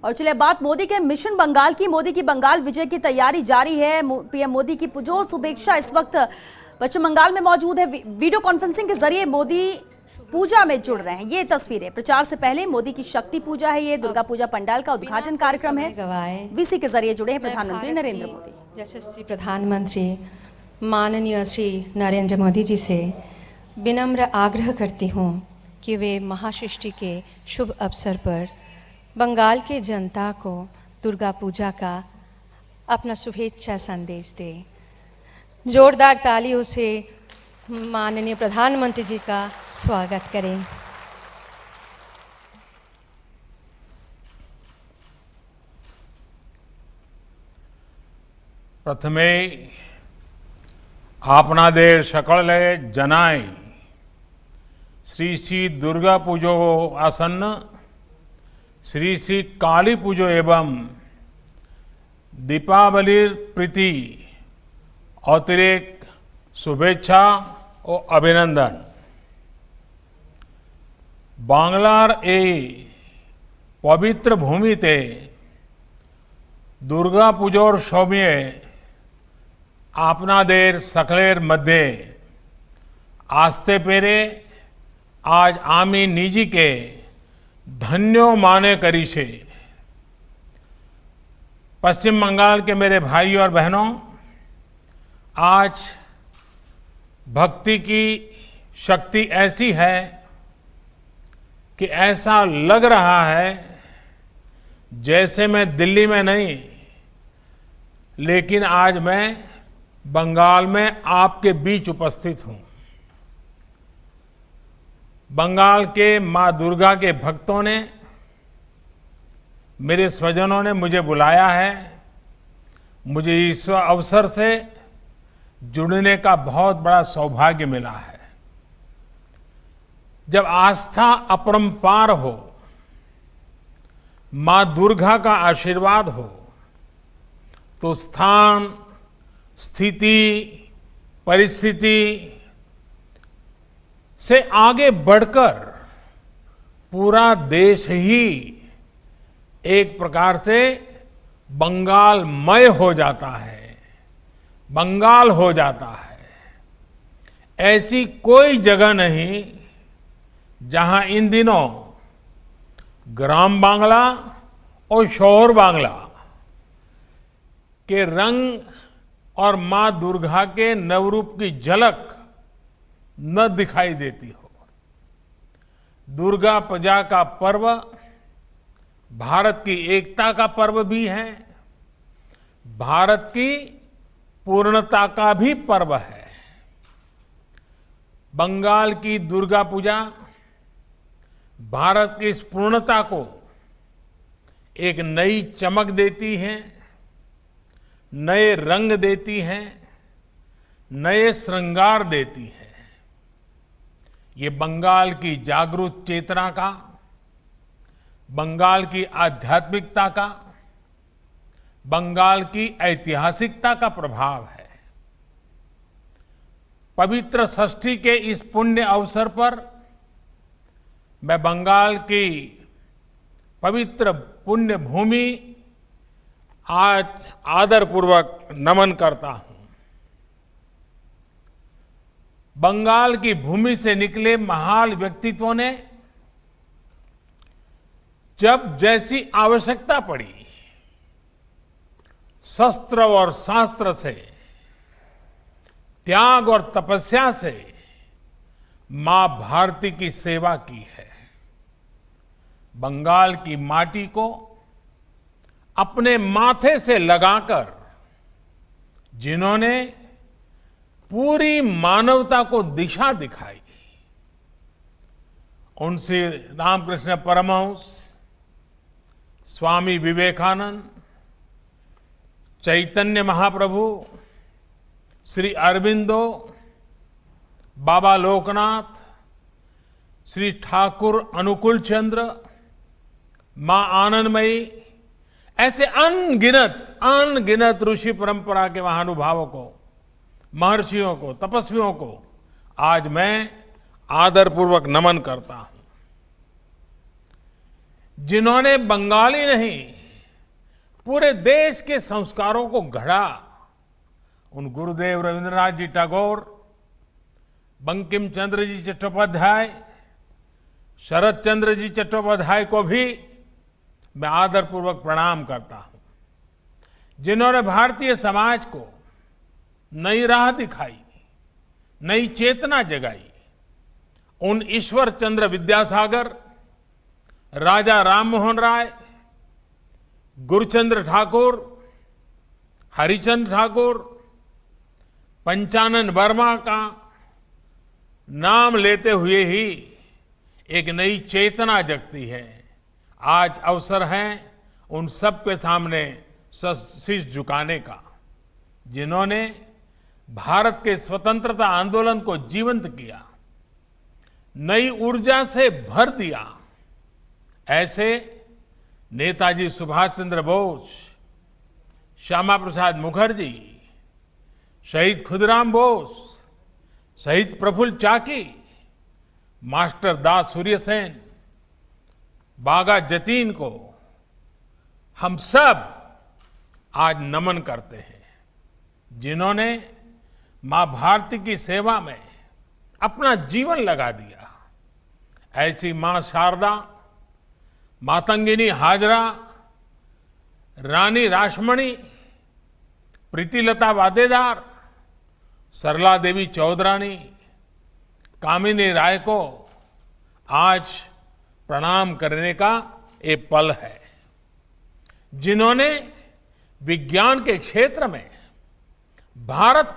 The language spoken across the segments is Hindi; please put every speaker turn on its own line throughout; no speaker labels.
और चलिए बात मोदी के मिशन बंगाल की। मोदी की बंगाल विजय की तैयारी जारी है। पीएम मोदी की पुरजोर शुभेच्छा इस वक्त पश्चिम बंगाल में मौजूद है। वीडियो कॉन्फ्रेंसिंग के जरिए मोदी पूजा में जुड़ रहे हैं। ये तस्वीरें प्रचार से पहले मोदी की शक्ति पूजा है। ये दुर्गा पूजा पंडाल का उद्घाटन कार्यक्रम है। वीसी के जरिए जुड़े हैं प्रधानमंत्री नरेंद्र मोदी।
यशस्वी प्रधानमंत्री माननीय श्री नरेंद्र मोदी जी से विनम्र आग्रह करती हूँ कि वे महासृष्टि के शुभ अवसर पर बंगाल के जनता को दुर्गा पूजा का अपना शुभेच्छा संदेश दें। जोरदार तालियों से माननीय प्रधानमंत्री जी का स्वागत करें।
प्रथमे आपनादेर सकले जनाई श्री श्री दुर्गा पूजो आसन्न श्री श्री काली पूजो एवं दीपावली प्रीति अतिरिक्त शुभेच्छा और अभिनंदन। बांग्लार ए पवित्र भूमिते दुर्गा पूजोर सौम्य आपनादेर सकलेर मध्य आस्ते पेरे आज आमी निजी के धन्यो माने करी से। पश्चिम बंगाल के मेरे भाइयों और बहनों, आज भक्ति की शक्ति ऐसी है कि ऐसा लग रहा है जैसे मैं दिल्ली में नहीं, लेकिन आज मैं बंगाल में आपके बीच उपस्थित हूं। बंगाल के मां दुर्गा के भक्तों ने, मेरे स्वजनों ने मुझे बुलाया है। मुझे इस अवसर से जुड़ने का बहुत बड़ा सौभाग्य मिला है। जब आस्था अपरंपार हो, मां दुर्गा का आशीर्वाद हो, तो स्थान, स्थिति, परिस्थिति से आगे बढ़कर पूरा देश ही एक प्रकार से बंगालमय हो जाता है, बंगाल हो जाता है। ऐसी कोई जगह नहीं जहां इन दिनों ग्राम बांग्ला और शहर बांग्ला के रंग और मां दुर्गा के नवरूप की झलक न दिखाई देती हो। दुर्गा पूजा का पर्व भारत की एकता का पर्व भी है, भारत की पूर्णता का भी पर्व है। बंगाल की दुर्गा पूजा भारत की इस पूर्णता को एक नई चमक देती है, नए रंग देती है, नए श्रृंगार देती है। ये बंगाल की जागरूक चेतना का, बंगाल की आध्यात्मिकता का, बंगाल की ऐतिहासिकता का प्रभाव है। पवित्र षष्ठी के इस पुण्य अवसर पर मैं बंगाल की पवित्र पुण्य भूमि आज आदरपूर्वक नमन करता हूं। बंगाल की भूमि से निकले महान व्यक्तित्वों ने जब जैसी आवश्यकता पड़ी, शस्त्र और शास्त्र से, त्याग और तपस्या से मां भारती की सेवा की है। बंगाल की माटी को अपने माथे से लगाकर जिन्होंने पूरी मानवता को दिशा दिखाई, उनसे रामकृष्ण परमहंस, स्वामी विवेकानंद, चैतन्य महाप्रभु, श्री अरविंदो, बाबा लोकनाथ, श्री ठाकुर अनुकूल चंद्र, मां आनंदमयी, ऐसे अनगिनत ऋषि परंपरा के महानुभावों को, महर्षियों को, तपस्वियों को आज मैं आदरपूर्वक नमन करता हूं। जिन्होंने बंगाली नहीं पूरे देश के संस्कारों को गढ़ा, उन गुरुदेव रविंद्रनाथ जी टैगोर, बंकिम चंद्र जी चट्टोपाध्याय, शरद चंद्र जी चट्टोपाध्याय को भी मैं आदरपूर्वक प्रणाम करता हूं, जिन्होंने भारतीय समाज को नई राह दिखाई, नई चेतना जगाई। उन ईश्वर चंद्र विद्यासागर, राजा राममोहन राय, गुरुचंद्र ठाकुर, हरिचंद्र ठाकुर, पंचानन वर्मा का नाम लेते हुए ही एक नई चेतना जगती है। आज अवसर है उन सब के सामने शीश झुकाने का, जिन्होंने भारत के स्वतंत्रता आंदोलन को जीवंत किया, नई ऊर्जा से भर दिया। ऐसे नेताजी सुभाष चंद्र बोस, श्यामा प्रसाद मुखर्जी, शहीद खुदीराम बोस, शहीद प्रफुल्ल चाकी, मास्टर दास सूर्यसेन, बागा जतीन को हम सब आज नमन करते हैं, जिन्होंने मां भारती की सेवा में अपना जीवन लगा दिया। ऐसी मां शारदा, मातंगिनी हाजरा, रानी रासमणी, प्रीतिलता वादेदार, सरला देवी चौधरानी, कामिनी राय को आज प्रणाम करने का ये पल है, जिन्होंने विज्ञान के क्षेत्र में भारत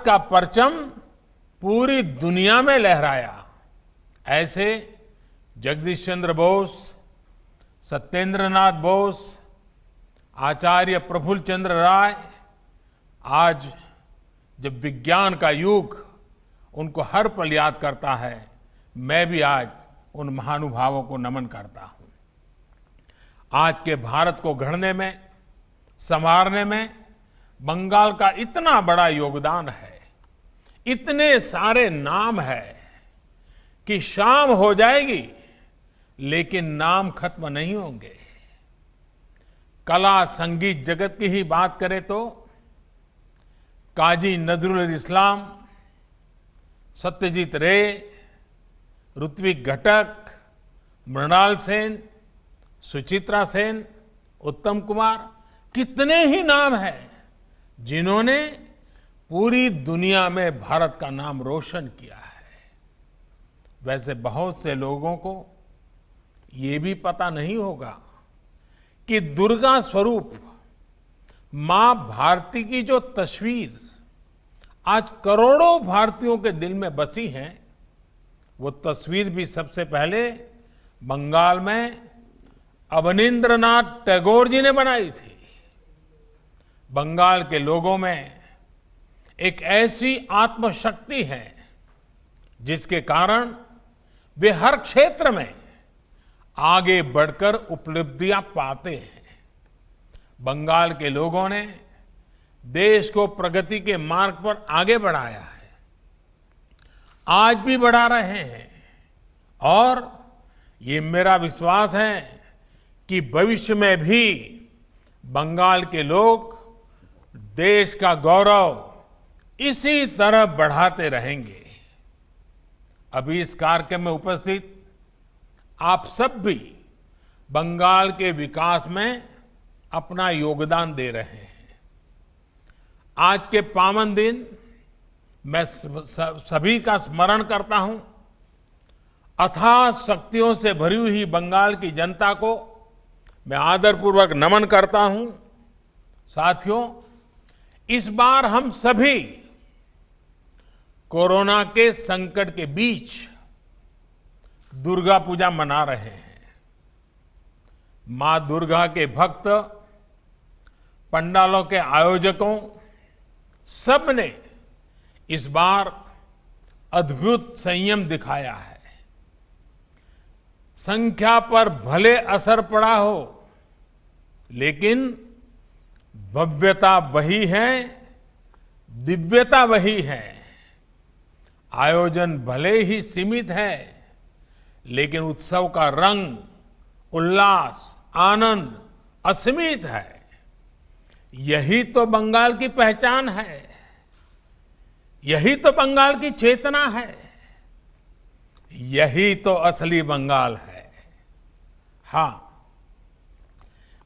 का परचम पूरी दुनिया में लहराया। ऐसे जगदीश चंद्र बोस, सत्येंद्रनाथ बोस, आचार्य प्रफुल्ल चंद्र राय, आज जब विज्ञान का युग उनको हर पल याद करता है, मैं भी आज उन महानुभावों को नमन करता हूं। आज के भारत को गढ़ने में, संवारने में बंगाल का इतना बड़ा योगदान है, इतने सारे नाम है कि शाम हो जाएगी लेकिन नाम खत्म नहीं होंगे। कला संगीत जगत की ही बात करें तो काजी नजरुल इस्लाम, सत्यजीत रे, ऋत्विक घटक, मृणाल सेन, सुचित्रा सेन, उत्तम कुमार, कितने ही नाम हैं जिन्होंने पूरी दुनिया में भारत का नाम रोशन किया है। वैसे बहुत से लोगों को ये भी पता नहीं होगा कि दुर्गा स्वरूप मां भारती की जो तस्वीर आज करोड़ों भारतीयों के दिल में बसी है, वो तस्वीर भी सबसे पहले बंगाल में अवनींद्रनाथ टैगोर जी ने बनाई थी। बंगाल के लोगों में एक ऐसी आत्मशक्ति है जिसके कारण वे हर क्षेत्र में आगे बढ़कर उपलब्धियां पाते हैं। बंगाल के लोगों ने देश को प्रगति के मार्ग पर आगे बढ़ाया है, आज भी बढ़ा रहे हैं, और ये मेरा विश्वास है कि भविष्य में भी बंगाल के लोग देश का गौरव इसी तरह बढ़ाते रहेंगे। अभी इस कार्यक्रम में उपस्थित आप सब भी बंगाल के विकास में अपना योगदान दे रहे हैं। आज के पावन दिन मैं सभी का स्मरण करता हूं। अथाह शक्तियों से भरी हुई बंगाल की जनता को मैं आदरपूर्वक नमन करता हूं। साथियों, इस बार हम सभी कोरोना के संकट के बीच दुर्गा पूजा मना रहे हैं। मां दुर्गा के भक्त, पंडालों के आयोजकों, सब ने इस बार अद्भुत संयम दिखाया है। संख्या पर भले असर पड़ा हो, लेकिन भव्यता वही है, दिव्यता वही है। आयोजन भले ही सीमित है, लेकिन उत्सव का रंग, उल्लास, आनंद असीमित है। यही तो बंगाल की पहचान है, यही तो बंगाल की चेतना है, यही तो असली बंगाल है। हाँ,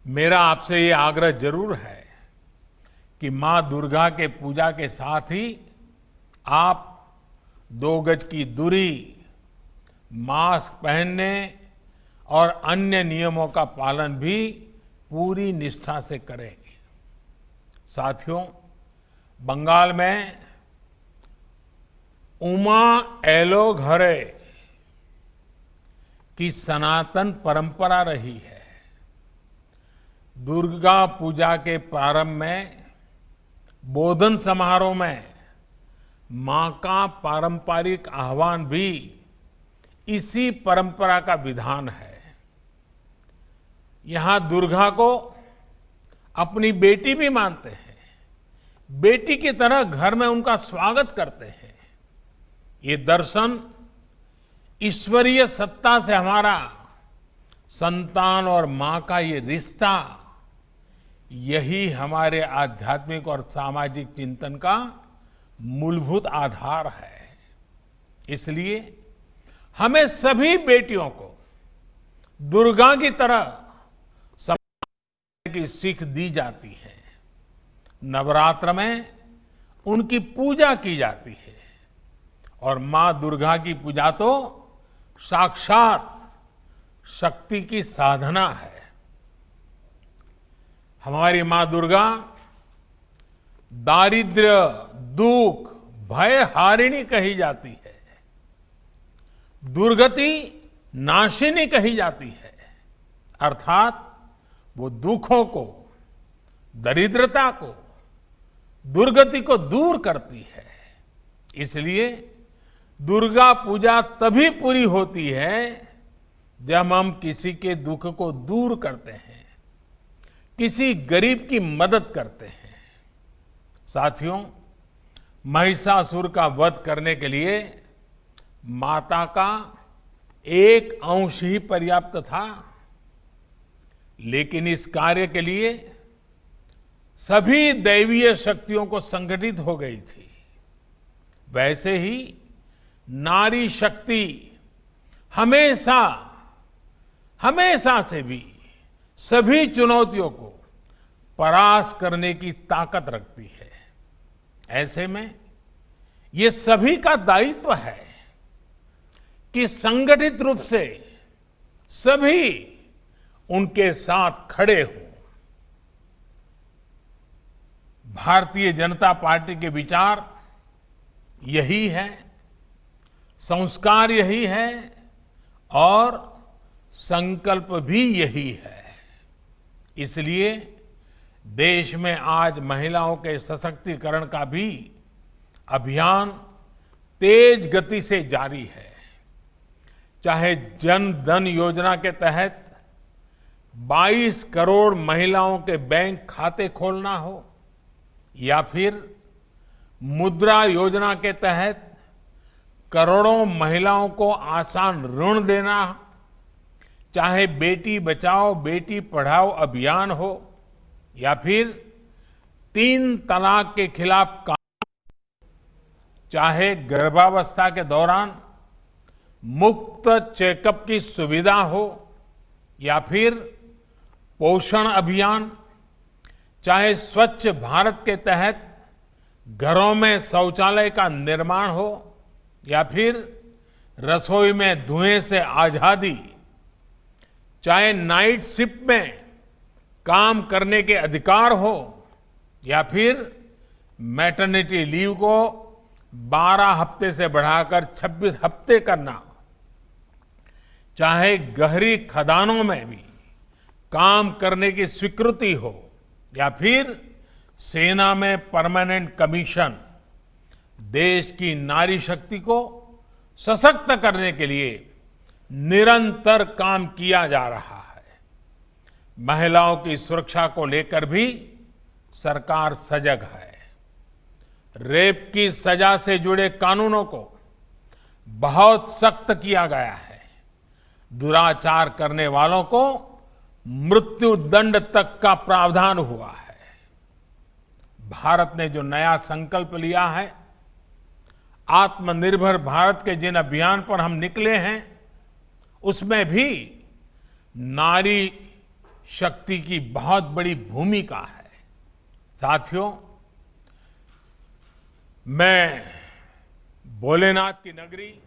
मेरा आपसे ये आग्रह जरूर है कि मां दुर्गा के पूजा के साथ ही आप 2 गज की दूरी, मास्क पहनने और अन्य नियमों का पालन भी पूरी निष्ठा से करें। साथियों, बंगाल में उमा एलो घरे की सनातन परंपरा रही है। दुर्गा पूजा के प्रारंभ में बोधन समारोह में मां का पारंपरिक आह्वान भी इसी परंपरा का विधान है। यहां दुर्गा को अपनी बेटी भी मानते हैं, बेटी की तरह घर में उनका स्वागत करते हैं। ये दर्शन ईश्वरीय सत्ता से हमारा संतान और मां का ये रिश्ता, यही हमारे आध्यात्मिक और सामाजिक चिंतन का मूलभूत आधार है। इसलिए हमें सभी बेटियों को दुर्गा की तरह सम्मान की सीख दी जाती है। नवरात्र में उनकी पूजा की जाती है और मां दुर्गा की पूजा तो साक्षात शक्ति की साधना है। हमारी मां दुर्गा दारिद्र्य, दुख, भय हारिणी कही जाती है, दुर्गति नाशिनी कही जाती है। अर्थात वो दुखों को, दरिद्रता को, दुर्गति को दूर करती है। इसलिए दुर्गा पूजा तभी पूरी होती है जब हम किसी के दुख को दूर करते हैं, किसी गरीब की मदद करते हैं। साथियों, महिषासुर का वध करने के लिए माता का एक अंश ही पर्याप्त था, लेकिन इस कार्य के लिए सभी दैवीय शक्तियों को संगठित हो गई थी। वैसे ही नारी शक्ति हमेशा हमेशा से भी सभी चुनौतियों को परास्त करने की ताकत रखती है। ऐसे में ये सभी का दायित्व है कि संगठित रूप से सभी उनके साथ खड़े हों। भारतीय जनता पार्टी के विचार यही है, संस्कार यही है और संकल्प भी यही है। इसलिए देश में आज महिलाओं के सशक्तिकरण का भी अभियान तेज गति से जारी है। चाहे जन धन योजना के तहत 22 करोड़ महिलाओं के बैंक खाते खोलना हो, या फिर मुद्रा योजना के तहत करोड़ों महिलाओं को आसान ऋण देना, चाहे बेटी बचाओ बेटी पढ़ाओ अभियान हो, या फिर 3 तलाक के खिलाफ काम, चाहे गर्भावस्था के दौरान मुफ्त चेकअप की सुविधा हो, या फिर पोषण अभियान, चाहे स्वच्छ भारत के तहत घरों में शौचालय का निर्माण हो, या फिर रसोई में धुएं से आजादी, चाहे नाइट शिफ्ट में काम करने के अधिकार हो, या फिर मैटरनिटी लीव को 12 हफ्ते से बढ़ाकर 26 हफ्ते करना, चाहे गहरी खदानों में भी काम करने की स्वीकृति हो, या फिर सेना में परमानेंट कमीशन, देश की नारी शक्ति को सशक्त करने के लिए निरंतर काम किया जा रहा है। महिलाओं की सुरक्षा को लेकर भी सरकार सजग है। रेप की सजा से जुड़े कानूनों को बहुत सख्त किया गया है। दुराचार करने वालों को मृत्यु दंड तक का प्रावधान हुआ है। भारत ने जो नया संकल्प लिया है, आत्मनिर्भर भारत के जिन अभियान पर हम निकले हैं, उसमें भी नारी शक्ति की बहुत बड़ी भूमिका है। साथियों, मैं भोलेनाथ की नगरी